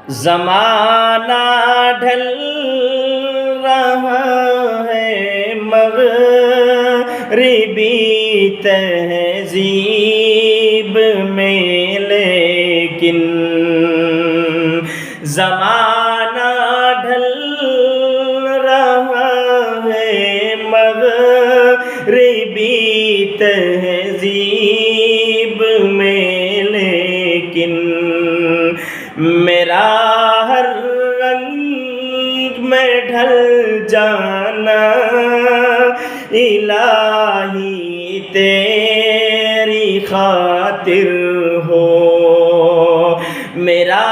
زمانہ ڈھل رہا ہے مغربی تہذیب میں، لیکن زمانہ ڈھل رہا ہے مغربی تہذیب میں، لیکن میرا ہر رنگ میں ڈھل جانا الہی تیری خاطر ہو، میرا